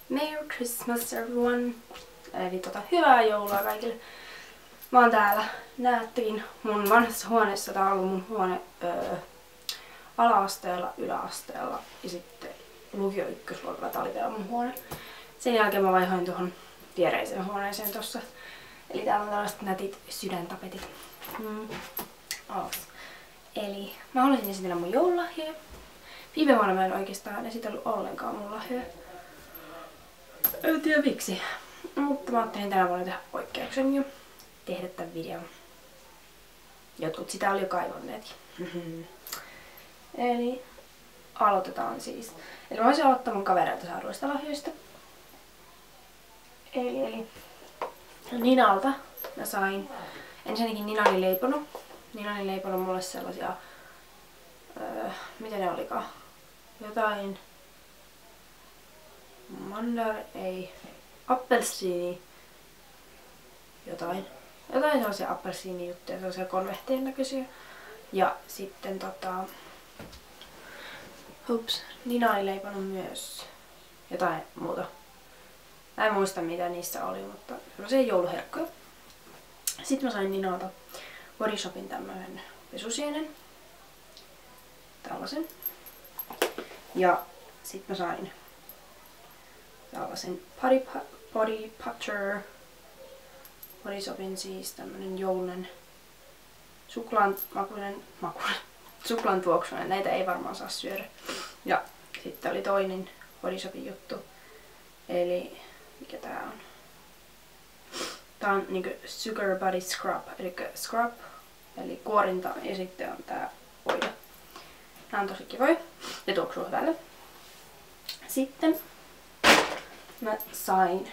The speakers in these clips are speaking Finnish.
Merry Christmas everyone! Eli hyvää joulua kaikille. Mä oon täällä, näettekin mun vanhassa huoneessa. Tää on ollut mun huone ala-asteella, yläasteella ja sitten lukio ykkösluokalla. Tää oli vielä mun huone. Sen jälkeen mä vaihoin tuohon viereiseen huoneeseen tossa. Eli täällä on tällaiset nätit sydäntapetit. Eli mä haluaisin esitellä mun joululahjoja. Viime vuonna mä en oikeastaan esitellyt ollenkaan mun lahjoja. En tiedä miksi. Mutta mä ajattelin tänä vuonna tehdä poikkeuksen ja tehdä tän videon. Jotkut sitä oli jo kaivanneet. Eli aloitetaan siis. Eli mä voisin aloittaa mun kavereilta saaduista lahjoista. Eli Ninalta mä sain. Ensinnäkin Nina oli leiponut mulle sellaisia mitä ne olikaan? Jotain appelsiini. Jotain sellaisia appelsiinijuttuja, sellaisia konvehtien näköisiä. Ja sitten Nina oli leiponut myös jotain muuta. Mä en muista mitä niissä oli, mutta sellaisia jouluherkkuja. Sitten mä sain Ninalta Body Shopin tämmönen pesusienen. Tällaisen. Ja sit mä sain tällaisen Body Butter. Body Shopin siis tämmönen joulunen suklaan tuoksunen. Näitä ei varmaan saa syödä. Ja sitten oli toinen Body Shopin juttu. Eli mikä tää on? Tää on niinku Sugar Body Scrub. Eli scrub, eli kuorinta. Ja sitten on tää voide. Nää on tosi kivoja ja tuoksuu hyvälle. Sitten mä sain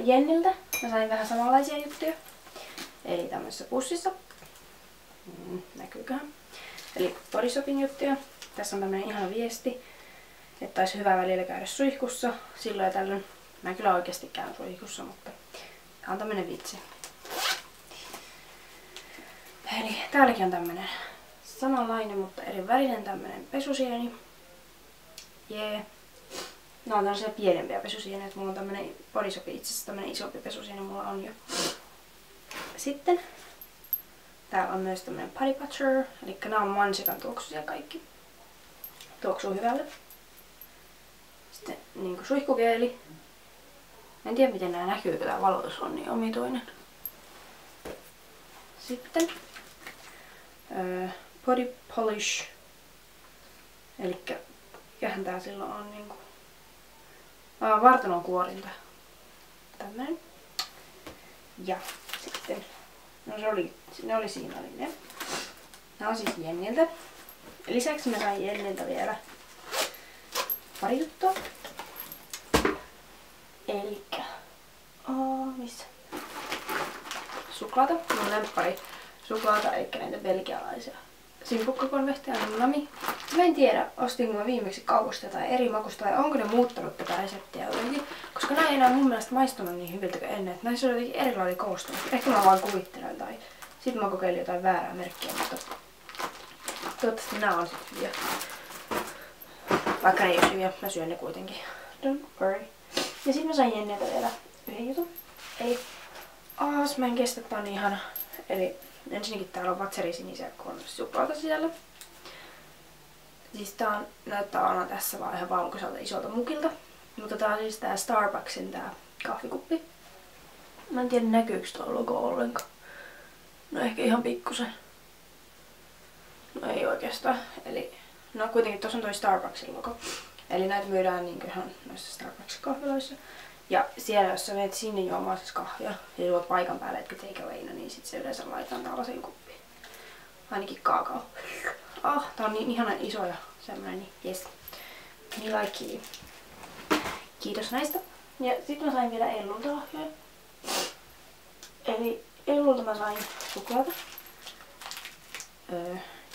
Jenniltä. Mä sain vähän samanlaisia juttuja. Eli tämmöisessä pussissa. Näkyyköhän? Eli Body Shopin juttuja. Tässä on tämmönen ihana viesti, että olisi hyvä välillä käydä suihkussa silloin ja tällöin. Mä en kyllä oikeesti käyn suihkussa, mutta tää on tämmönen vitsi. Eli täälläkin on tämmönen samanlainen, mutta eri värinen tämmönen pesusieni. Jee. No on tällaisia pienempiä pesusieniä. Mulla on tämmönen Body Shop, itse asiassa tämmönen isompi pesusieni mulla on jo. Sitten täällä on myös tämmönen Body Butter. Eli nää on mansikan tuoksuisia kaikki. Tuoksuu hyvälle. Sitten niinku suihkugeeli. En tiedä miten nää näkyy, kun tää valotus on niin omituinen. Sitten Body Polish. Elikkä mikähän tää silloin on niinku vartalon kuorinta. Tämmönen. Ja sitten ne oli siinä ne. Nää on siis Jenniltä. Lisäksi mä sain Jenniltä vielä pari juttua. Elikkä missä? Suklaata. Mun lemppari suklaata, eli näitä belgialaisia simpukkakonvehteja, nami. Mä en tiedä, ostinko mä viimeksi kaupasta jotain eri makusta vai onko ne muuttanut tätä reseptiä jotenkin. Koska nää ei enää mun mielestä maistunut niin hyviltä kuin ennen. Näissä on jotenkin erilainen koostumus. Ehkä mä vaan kuvittelen tai sit mä kokeilin jotain väärää merkkiä, mutta toivottavasti nää on sit hyviä. Vaikka ne ei ole hyviä, mä syön ne kuitenkin. Don't worry. Ja sit mä sain Jenniltä vielä yhden jutun. Eli mä en kestä, tää on niin ihana. Eli ensinnäkin täällä on vatserisinisiä suklaata sisällä. Siis tää näyttää aina tässä vaan ihan valkoiselta isolta mukilta. Mutta tää on siis tää Starbucksin tää kahvikuppi. Mä en tiedä näkyykö tuo logo ollenkaan. No ehkä ihan pikkusen. No ei oikeastaan. Eli no kuitenkin tossa on toi Starbucksin logo. Eli näitä myydään niinku ihan noissa Starbucksin kahviloissa. Ja siellä jos sä menet sinne juomaan siis kahvia ja juot paikan päälle, etkä take awayna, niin sit se yleensä laitetaan tällaiseen kuppiin. Ainakin kaakao. Tää on niin ihana iso ja semmonen, niin jes. Niin like. Kiitos näistä. Ja sit mä sain vielä Ellulta lahjoja. Eli Ellulta mä sain suklaata.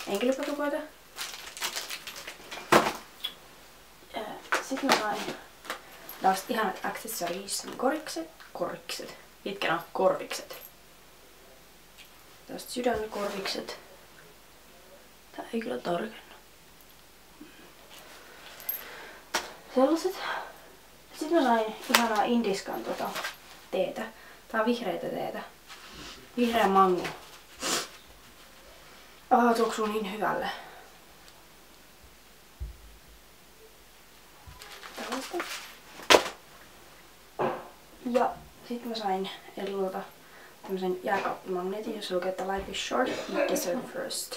Enkelipatukoita. Sitten mä sain tällaiset ihanat accessories, korvikset. Mitkä on korvikset? Tällaiset sydänkorvikset. Tää ei kyllä tarkennu. Sellaiset. Sitten mä sain ihanaa Indiskan teetä. Tää on vihreitä teetä. Vihreä mango. Tuoksuu niin hyvälle. Tällaista. Ja sit mä sain Ellulta tämmösen jääkaappimagneetin, jossa lukee, että life is short, eat dessert first.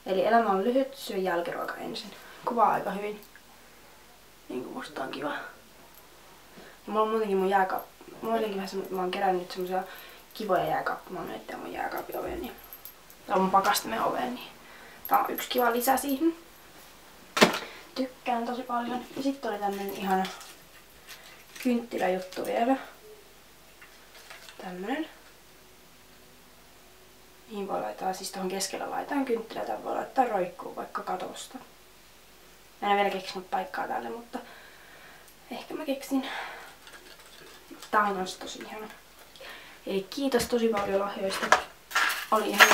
Eli elämä on lyhyt, syö jälkiruoka ensin. Kuvaa aika hyvin. Niinku musta on kiva. Ja mulla on muutenkin mulla on jotenkin vähän semmoinen, mä oon kerännyt semmosia kivoja jääkaappimagneetteja mun jääkaapin oveen. Niin, tai mun pakastimen oveen, niin tää on yksi kiva lisä siihen. Tykkään tosi paljon. Ja sitten oli tämmönen ihana kynttiläjuttu vielä. Tämmönen. Mihin voi laittaa, siis tuohon keskellä laitaan kynttilä, tai voi laittaa roikkuu vaikka katosta. Mä en ole vielä keksinyt paikkaa tälle, mutta ehkä mä keksin. Tää on kans tosi ihana. Eli kiitos tosi paljon lahjoista. Oli ihan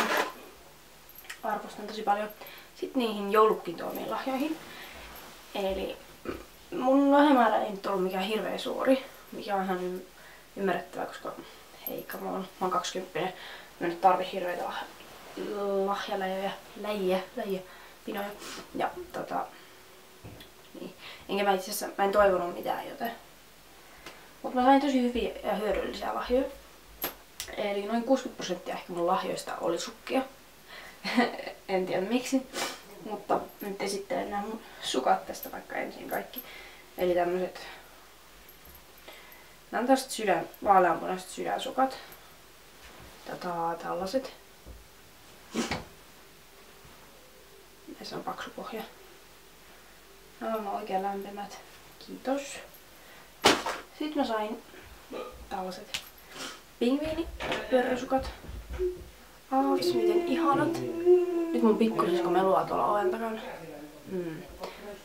arvostan tosi paljon. Sitten niihin joulukin tuomiin lahjoihin. Eli mun lahjamäärä ei nyt ollut mikään hirveä suuri, mikä on ihan ymmärrettävää, koska hei, mä oon 20. Mä nyt tarvi hirveitä lahjaläjejä, pinoja. Ja niin. Enkä mä itse asiassa, mä en toivonut mitään, joten. Mutta mä sain tosi hyviä ja hyödyllisiä lahjoja. Eli noin 60% ehkä mun lahjoista oli sukkia. En tiedä miksi. Mutta nyt esittelen nämä mun sukat tästä vaikka ensin kaikki. Eli tämmöset. Nämä on tästä vaaleanpunaiset sydänsukat. Tällaiset. Näissä on paksu pohja. Nämä on oikein lämpimät. Kiitos. Sitten mä sain tällaiset pingviinipyöräsukat. Miten ihanat. Nyt mun pikkusisko meluaa tuolla oven takana.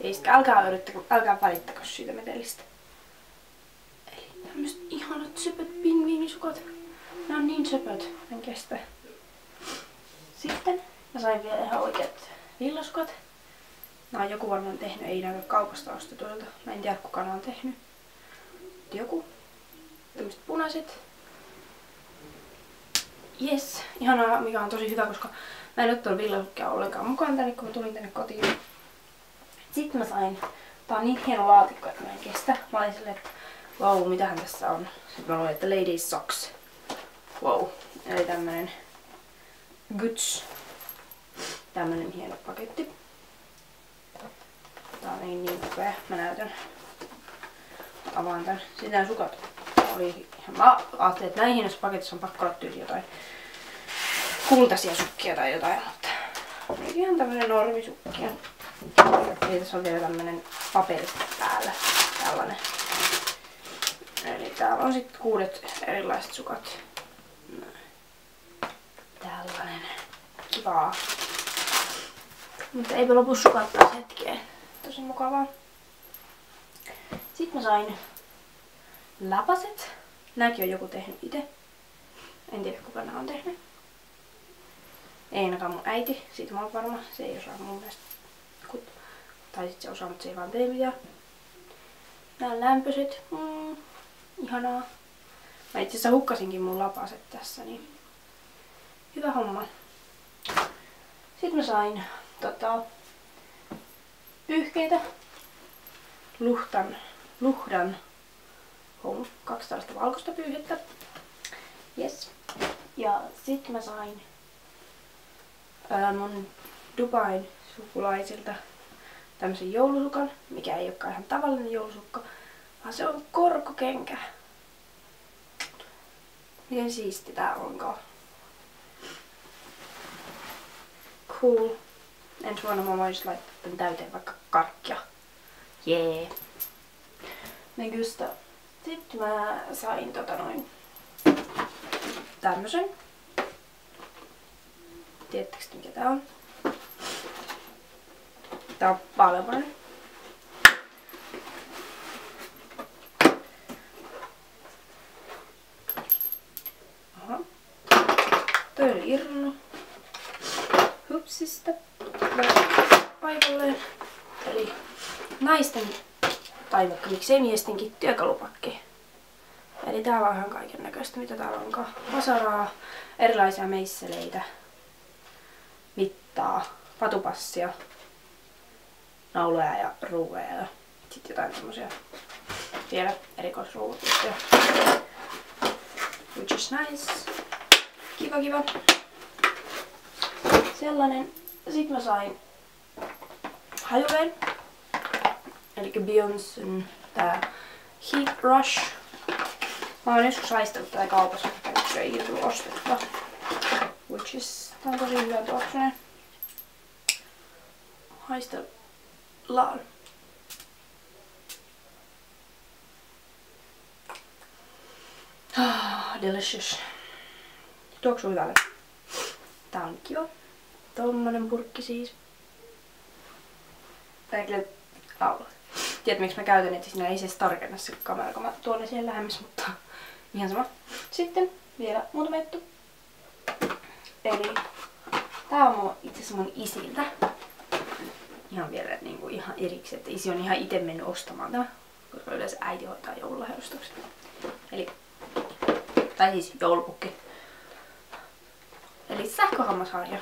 Ei sitä, älkää välittäkö siitä metelistä. Eli tämmöset ihanat söpöt pingviinisukat. Nää on niin söpöt, en kestä. Sitten mä sain vielä ihan oikeat villasukat. Nää on joku varmaan tehnyt, ei näy kaupasta ostetuilta. Mä en tiedä kuka nää on tehnyt. Joku. Tämmöset punaiset. Yes, ihanaa, mikä on tosi hyvä, koska mä en ottanut villasukkia ollenkaan mukaan tänne, kun mä tulin tänne kotiin. Sitten mä sain, tää on niin hieno laatikko, että mä en kestä. Mä olin silleen, että wow, mitähän tässä on. Sitten mä luin, että ladies socks. Wow, eli tämmönen Goods. Tämmönen hieno paketti. Tää on niin upea, mä näytän. Avaan tän. Sitten nää sukat oli ihan, mä ajattelin, että näin hienossa paketissa on pakko olla tyyli jotain kultaisia sukkia tai jotain, mutta oli ihan tämmönen normisukkia. Eli tässä on vielä tämmönen paperi päällä, tällainen. Eli täällä on sitten 6 erilaiset sukat. Tällainen. Kivaa. Mutta eipä lopu sukat taas hetkeen. Tosi mukavaa. Sitten mä sain läpäset. Nääkin on joku tehnyt itse. En tiedä kuka nää on tehnyt. Ei ainakaan mun äiti, siitä mä oon varma. Se ei osaa mun mielestä. Tai sit se osaa, mutta se ei vaan tee mitään. Nää on lämpöiset. Ihanaa. Mä itse asiassa hukkasinkin mun lapaset tässä, niin hyvä homma. Sitten mä sain pyyhkeitä. Luhdan Home. 2 tällaista valkoista pyyhettä. Yes. Ja sit mä sain mun Dubain sukulaisilta tämmösen joulusukan, mikä ei olekaan ihan tavallinen joulusukka, vaan se on korkokenkä. Miten siisti tää onkaan. Cool. Ensi vuonna mä voisin laittaa tän täyteen vaikka karkkia. Jee. Megusta. Sitten mä sain tämmösen. Tiedättekö mikä tää on? Tää on vaaleanpunainen. Aha. Toi oli irronnut hupsista paikalleen. Eli naisten tai vaikka miksei miestinkin työkalupakki. Eli täällä on ihan kaiken näköistä, mitä täällä onkaan. Vasaraa, erilaisia meisseleitä, mittaa, patupassia, nauloja ja ruuveja ja sitten jotain semmosia vielä erikoisruuvutyyppejä. Which is nice. Kiva kiva. Sellainen. Sitten mä sain hajuveen. Eli Beyoncén tää Heat Rush. Mä oon joskus haistellut tätä kaupassa, mutta se ei tullut ostettua. Which is, tää on tosi hyvä tuoksunen. Haistellaan. Delicious. Tuoksuu hyvälle. Tää on kiva. Tommonen purkki siis. Tää ei kyllä aula. Tiedät miksi mä käytän, että siinä ei se tarkenna se kamera, kun mä tuon ne siihen lähemmäs, mutta ihan sama. Sitten vielä muutama juttu. Eli tää on itse asiassa mun isiltä. Ihan vielä niinku ihan erikseen, että isi on ihan ite mennyt ostamaan tämä, koska yleensä äiti hoitaa joululahjaostukset. Eli, tai siis joulupukki. Eli sähköhammasharja.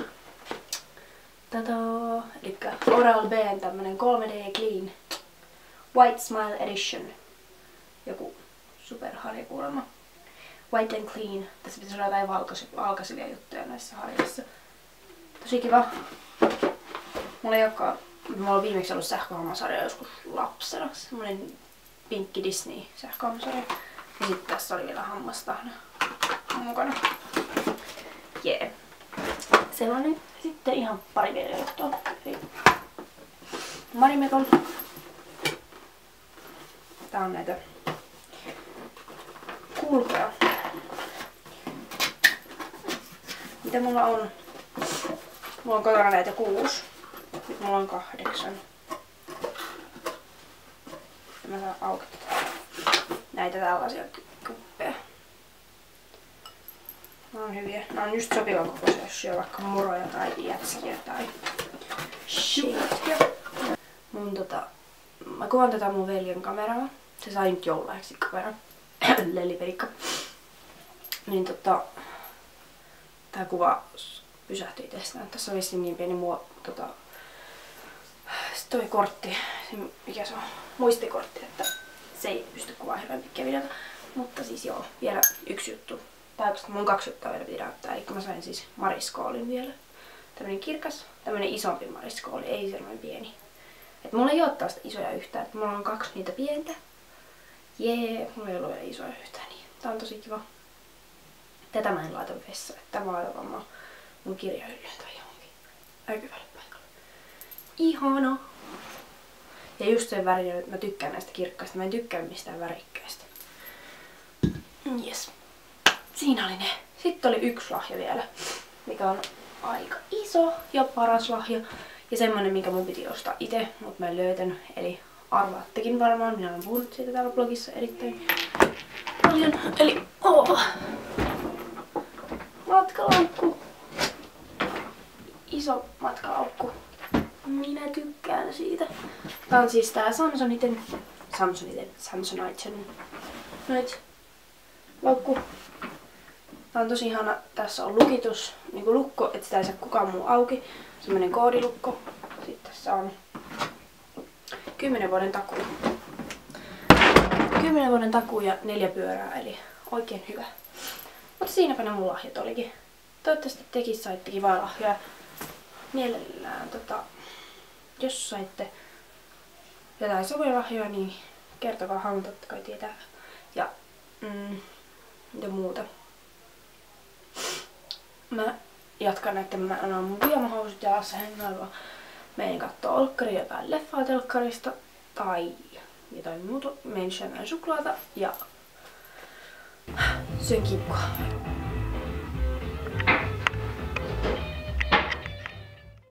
Tadaa! Elikkä Oral-B:n tämmönen 3D Clean White Smile Edition. Joku superharja kuulemma. White and Clean. Tässä pitäisi olla jotain valkaisevia juttuja näissä harjoissa. Tosi kiva. Mulla on viimeksi ollut sähköhammasharja joskus lapsena. Semmonen pinkki Disney sähköhammasharja. Ja sitten tässä oli vielä hammastahna mukana. Jee. Sellainen. Sitten ihan pari vielä juttua. Eli Marimekon. Tää on näitä kulkoja. Mitä mulla on? Mulla on kotona näitä 6. Nyt mulla on 8. Ja mä saan auki näitä tällaisia kuppeja. Nää on hyviä. Nää on just sopivan kokoisia, jos syö vaikka moroja tai jätskiä tai shakeja. Mä kuvaan tätä mun veljen kameraa. Se sai nyt joululahjaksi kameran. Lelliperikka. Niin tää kuva pysähtyi itsestään. Tässä on vissiin niin pieni toi kortti, se, mikä se on, muistikortti, että se ei pysty kuvaamaan hyvän pitkiä videota. Mutta siis joo, vielä yksi juttu. Tai mun 2 juttua vielä pitää näyttää. Eli mä sain siis mariskoolin vielä. Tämmönen kirkas, tämmönen isompi mariskooli, ei semmoinen pieni. Et mulla ei oo taas isoja yhtään, että mulla on 2 niitä pientä. Jee, mulla ei ollut vielä isoja yhtään, niin tää on tosi kiva. Tätä mä en laita vessaan, että mä laitan varmaan mun kirjahyllyyn tai johonkin aika hyvälle paikalle. Ihana! Ja just sen värin, että mä tykkään näistä kirkkaista, mä en tykkää mistään värikkäistä. Jes. Siinä oli ne. Sitten oli 1 lahja vielä, mikä on aika iso ja paras lahja. Ja semmonen, minkä mun piti ostaa itse, mutta mä en löytänyt. Eli arvaattekin varmaan, minä olen puhunut siitä täällä blogissa erittäin paljon. Eli matkalaukku. Iso matkalaukku. Minä tykkään siitä. Tää on siis tää Samsoniten noit laukku. Tää on tosi ihana. Tässä on lukitus, niinku lukko, että sitä ei saa kukaan muu auki. Semmonen koodilukko. Sitten tässä on 10 vuoden takuu. 10 vuoden takuu ja 4 pyörää, eli oikein hyvä. Mutta siinäpä ne mun lahjat olikin. Toivottavasti tekin saitte kivaa lahjaa. Mielellään jos saitte jotain sovelahjoja, niin kertokaa, haluan totta kai tietää. Ja mitä muuta. Mä jatkan, että mä annan mun pyjamahousut jalassa hengailua. Menen kattoo olkkaria, jotain leffaa telkkarista tai jotain muuta. Menen syömään suklaata ja syön kippua.